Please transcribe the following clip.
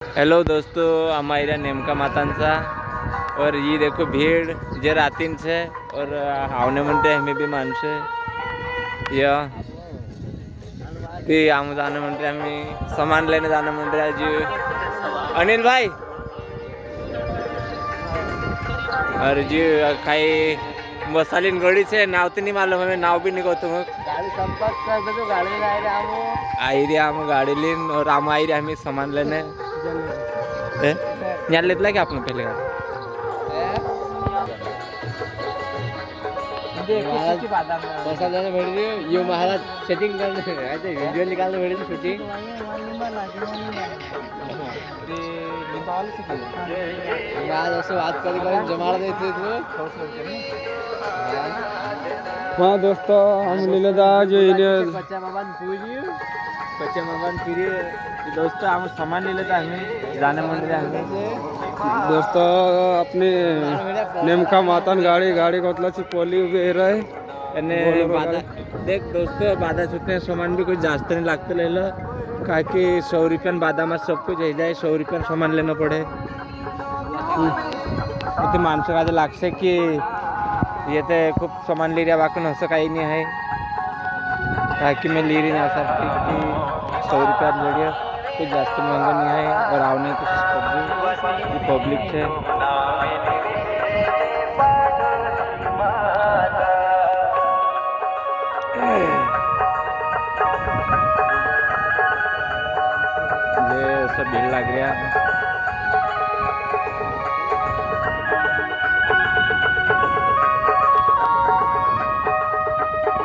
hello दोस्तों, हमारा नेमका मातांचा और ये देखो भीड़ जे रातीन से और आवने म्हणते हमें भी माणसे या ते आम जाणं म्हणते आम्ही सामान लेने जाणं म्हणते आज अनिल भाई और जी काही मसालीन गड़ी से नाव तो नहीं मालूम, हमें नाव भी नहीं कहते मग गाड़ी संपर्क कर दे तो गाड़ी में आए आई रे आम गाड़ी लेन और आम आई रे हमें सामान लेने यहाँ लेतला क्या आपने पहले गाड़ी पैसा देने बैठ रही ये महाराज सेटिंग करने ऐसे वीडियो निकालने बैठ रही शूटिंग आज ऐसे बात करी जमा देते हाँ दोस्तों, हम लीलादा जो बच्चा मामान पूरी कच्चे मकान फिरी दोस्तों हम सामान ले लेता हमें जाने मन रहे हमें दोस्तों अपनी नेमका मातन गाड़ी कोतलाची पोली उभी रहे आणि बाधा देख दोस्तों बाधा छूटने सामान भी कुछ जास्त नहीं लागते ले लो का कि 100 रुपये बाधा में सब कुछ हो जाए, 100 रुपये सामान लेना पड़े ते माणसं का लागसे की ये तो खूप सामान ले रहा बाकी असं काही नाही आहे का कि मैं ले रही यासाठी कि 100 रुपया ले रहा कुछ जास्त महंगा नहीं है और आवने कुछ पब्लिक है ये सब भीड़ लग रहा